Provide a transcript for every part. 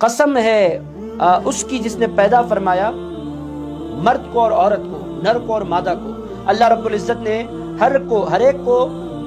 قسم ہے اس کی جس نے پیدا فرمایا مرد کو اور عورت کو، نر کو اور مادہ کو۔ اللہ رب العزت نے ہر ایک کو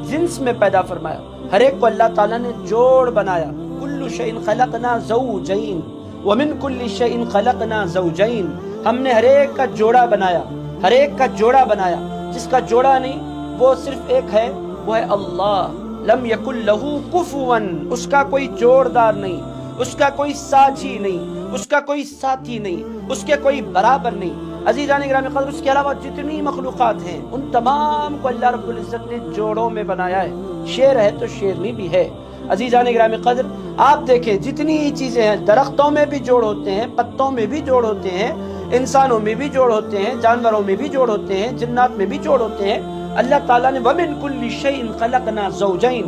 جنس میں پیدا فرمایا، ہر ایک کو اللہ تعالیٰ نے جوڑ بنایا۔ کل شیء خلقنا زوجین ومن کل شیء خلقنا زوجین، ہم نے ہر ایک کا جوڑا بنایا، ہر ایک کا جوڑا بنایا۔ جس کا جوڑا نہیں وہ صرف ایک ہے، وہ ہے اللہ۔ لم یکن لہ کفوا، اس کا کوئی جوڑدار نہیں، اس کا کوئی ساجی نہیں، اس کا کوئی ساتھی نہیں، اس کے کوئی برابر نہیں۔ عزیزان گرامی قدر، اس کے علاوہ جتنی مخلوقات ہیں ان تمام کو اللہ رب العزت نے جوڑوں میں بنایا ہے۔ شیر ہے تو شیرنی بھی ہے۔ عزیزان گرامی قدر، آپ دیکھیں جتنی چیزیں ہیں، درختوں میں بھی جوڑ ہوتے ہیں، پتوں میں بھی جوڑ ہوتے ہیں، انسانوں میں بھی جوڑ ہوتے ہیں، جانوروں میں بھی جوڑ ہوتے ہیں، جنات میں بھی جوڑ ہوتے ہیں۔ اللہ تعالیٰ نے وَمِن كُلِّ شَيْءٍ خَلَقْنَا زَوْجَيْن،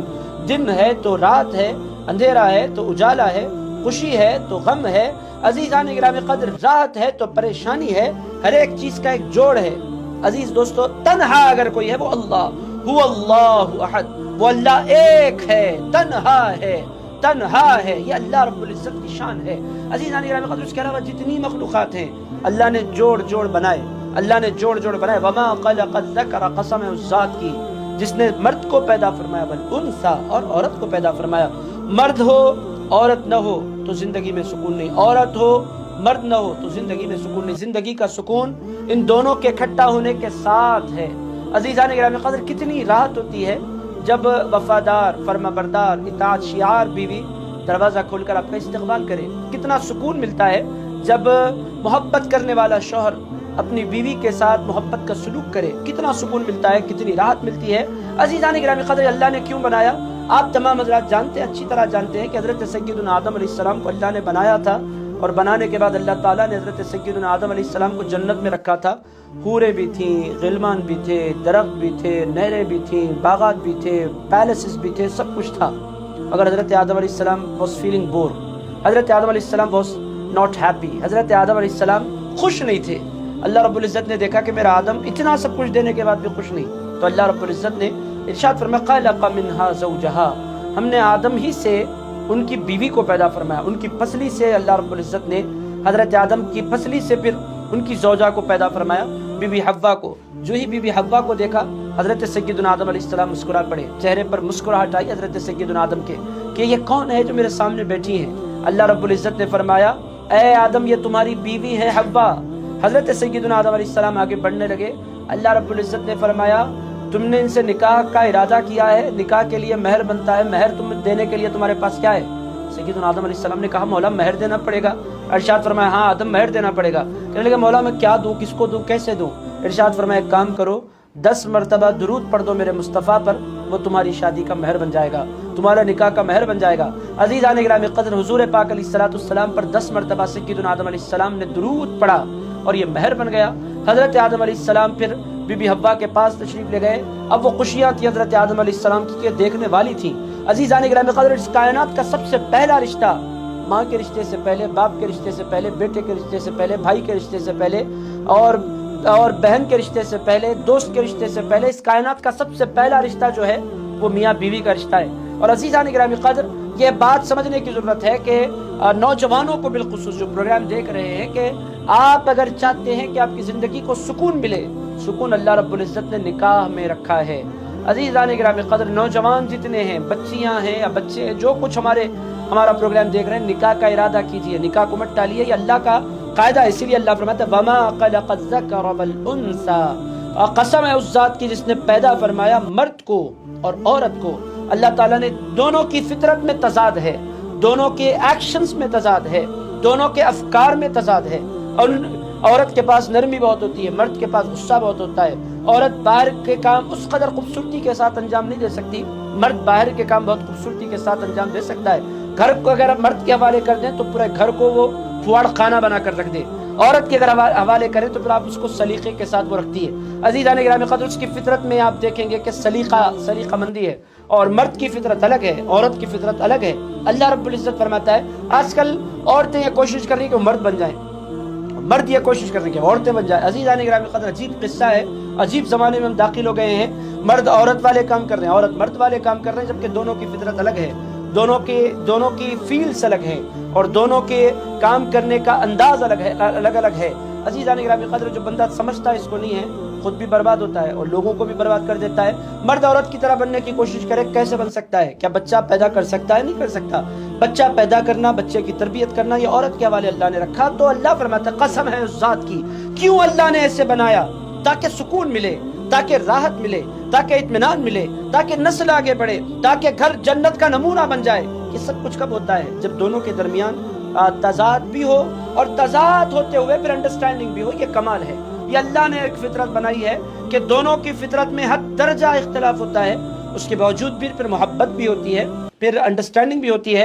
دن ہے تو رات ہے، اندھیرا ہے تو اجالا ہے، خوشی ہے تو غم ہے، عزیزان گرامی قدر راحت ہے تو پریشانی ہے، ہر ایک چیز کا ایک جوڑ ہے۔ عزیز دوستو، تنہا اگر کوئی ہے وہ اللہ، هو اللہ احد، وہ اللہ ایک ہے، تنہا ہے، تنہا ہے، یہ اللہ رب العزت کی شان ہے۔ عزیزان گرامی قدر، اس کے علاوہ جتنی مخلوقات ہیں اللہ نے جوڑ بنائے، اللہ نے جوڑ بنائے۔ وما خلق الذکر، قسم ہے اس ذات کی جس نے مرد کو پیدا فرمایا، والانثی، اور عورت کو پیدا فرمایا۔ مرد ہو عورت نہ ہو تو زندگی میں سکون نہیں، عورت ہو مرد نہ ہو تو زندگی میں سکون نہیں۔ زندگی کا سکون ان دونوں کے اکٹھا ہونے کے ساتھ ہے۔ عزیزان گرامی قدر، کتنی راحت ہوتی ہے جب وفادار، فرما بردار، اطاعت شعار بیوی دروازہ کھول کر آپ کا استقبال کرے۔ کتنا سکون ملتا ہے جب محبت کرنے والا شوہر اپنی بیوی کے ساتھ محبت کا سلوک کرے، کتنا سکون ملتا ہے، کتنی راحت ملتی ہے۔ عزیزان گرامی قدر، اللہ نے کیوں بنایا؟ آپ تمام حضرات جانتے ہیں، اچھی طرح جانتے ہیں کہ حضرت سیدنا آدم علیہ السلام کو اللہ نے بنایا تھا، اور بنانے کے بعد اللہ تعالیٰ نے حضرت سیدنا آدم علیہ السلام کو جنت میں رکھا تھا۔ حوریں بھی تھیں، غلمان بھی تھے، درخت بھی تھے، نہریں بھی تھیں، باغات بھی تھے، پیلسز بھی تھے، سب کچھ تھا۔ اگر حضرت آدم علیہ السلام واز فیلنگ بور، حضرت آدم علیہ السلام واز ناٹ ہیپی، حضرت آدم علیہ السلام خوش نہیں تھے۔ اللہ رب العزت نے دیکھا کہ میرا آدم اتنا سب کچھ دینے کے بعد بھی خوش نہیں، تو اللہ رب العزت نے ارشاد فرمایا خلق منہا زوجہا، ہم نے آدم ہی سے ان کی بیوی کو پیدا فرمایا، ان کی پسلی سے اللہ رب العزت نے حضرت آدم کی پسلی سے پھر ان کی زوجہ کو پیدا فرمایا، بی بی حوا کو۔ جو ہی بی بی حوا کو دیکھا حضرت سیدنا آدم علیہ السلام مسکرا پڑے، چہرے پر مسکراہٹ آئی حضرت سیدنا آدم کے کہ یہ کون ہے جو میرے سامنے بیٹھی ہیں؟ اللہ رب العزت نے فرمایا اے آدم، یہ تمہاری بیوی ہے حوا۔ حضرت سیدنا آدم علیہ السلام آگے بڑھنے لگے، اللہ رب العزت نے فرمایا تم نے ان سے نکاح کا ارادہ کیا ہے، نکاح کے لیے مہر بنتا ہے، مہر تم دینے کے لیے تمہارے پاس کیا ہے؟ سیدنا آدم علیہ السلام نے کہا مولا مہر دینا پڑے گا۔ ارشاد فرمایا ہاں آدم مہر دینا پڑے گا۔ کہنے لگا مولا میں کیا دوں، کس کو دوں، کیسے دوں؟ ارشاد فرمایا ایک کام کرو، 10 مرتبہ درود پڑھ دو میرے مصطفیٰ پر، وہ تمہاری شادی کا مہر بن جائے گا، تمہارا نکاح کا مہر بن جائے گا۔ عزیزان گرامی قدر، حضور پاک علیہ السلام پر 10 مرتبہ سیدنا آدم علیہ السلام نے درود پڑھا اور یہ مہر بن گیا۔ حضرت آدم علیہ السلام پھر بی بی حوا کے پاس تشریف لے گئے۔ اب وہ خوشیاں تھی حضرت آدم علیہ السلام کی کہ دیکھنے والی تھیں۔ عزیزان گرامی قدر، اس کائنات کا سب سے پہلا رشتہ ماں کے رشتے سے پہلے، باپ کے رشتے سے پہلے، بیٹے کے رشتے سے پہلے، بھائی کے رشتے سے پہلے، اور بہن کے رشتے سے پہلے، دوست کے رشتے سے پہلے، اس کائنات کا سب سے پہلا رشتہ جو ہے وہ میاں بیوی کا رشتہ ہے۔ اور عزیزان گرامی قدر، یہ بات سمجھنے کی ضرورت ہے کہ نوجوانوں کو بالخصوص جو پروگرام دیکھ رہے ہیں کہ آپ اگر چاہتے ہیں کہ آپ کی زندگی کو سکون ملے، سکون اللہ رب العزت نے نکاح میں رکھا ہے۔ عزیزان گرامی قدر، نوجوان جتنے ہیں، بچیاں ہیں یا بچے ہیں، جو کچھ ہمارا پروگرام دیکھ رہے ہیں، نکاح کا ارادہ کیجئے، نکاح کو مت ٹالیے، یہ اللہ کا قاعدہ ہے۔ اسی لیے اللہ فرماتا ہے وما خلق الذکر والانثی، قسم ہے اس ذات کی جس نے پیدا فرمایا مرد کو اور عورت کو۔ اللہ تعالیٰ نے دونوں کی فطرت میں تضاد ہے، دونوں کے ایکشنز میں تضاد ہے، دونوں کے افکار میں تضاد ہے۔ اور عورت کے پاس نرمی بہت ہوتی ہے، مرد کے پاس غصہ بہت ہوتا ہے۔ عورت باہر کے کام اس قدر خوبصورتی کے ساتھ انجام نہیں دے سکتی، مرد باہر کے کام بہت خوبصورتی کے ساتھ انجام دے سکتا ہے۔ گھر کو اگر مرد کے حوالے کر دیں تو پورے گھر کو وہ پھواڑ خانہ بنا کر رکھ دے، عورت کے اگر حوالے کریں تو پھر آپ اس کو سلیقے کے ساتھ وہ رکھتی ہے۔ عزیزان گرامی قدر، اس کی فطرت میں آپ دیکھیں گے کہ سلیقہ مندی ہے، اور مرد کی فطرت الگ ہے، عورت کی فطرت الگ ہے۔ اللہ رب العزت فرماتا ہے آج کل عورتیں یہ کوشش کر رہی ہیں کہ مرد بن جائیں، مرد یہ کوشش کر رہے ہیں کہ عورتیں بن جائیں۔ عزیزان گرامی قدر، عجیب قصہ ہے، عجیب زمانے میں ہم داخل ہو گئے ہیں۔ مرد عورت والے کام کر رہے ہیں، عورت مرد والے کام کر رہے ہیں، جبکہ دونوں کی فطرت الگ ہے۔ دونوں کی فیلڈز الگ ہیں اور دونوں کے کام کرنے کا انداز الگ الگ ہے. عزیزان گرامی قدر، جو بندہ سمجھتا ہے اس کو نہیں ہے، خود بھی برباد ہوتا ہے اور لوگوں کو بھی برباد کر دیتا ہے. مرد عورت کی طرح بننے کی کوشش کرے، کیسے بن سکتا ہے؟ کیا بچہ پیدا کر سکتا ہے؟ نہیں کر سکتا. بچہ پیدا کرنا، بچے کی تربیت کرنا، یہ عورت کے حوالے اللہ نے رکھا. تو اللہ فرماتا ہے قسم ہے اس ذات کی، کیوں اللہ نے ایسے بنایا؟ تاکہ سکون ملے، تاکہ راحت ملے، تاکہ اطمینان ملے، تاکہ نسل آگے بڑھے، تاکہ گھر جنت کا نمونہ بن جائے. یہ سب کچھ کب ہوتا ہے؟ جب دونوں کے درمیان تضاد بھی ہو، اور تضاد ہوتے ہوئے پھر انڈرسٹینڈنگ بھی ہو. یہ کمال ہے. یہ اللہ نے ایک فطرت بنائی ہے کہ دونوں کی فطرت میں حد درجہ اختلاف ہوتا ہے، اس کے باوجود بھی پھر محبت بھی ہوتی ہے، پھر انڈرسٹینڈنگ بھی ہوتی ہے.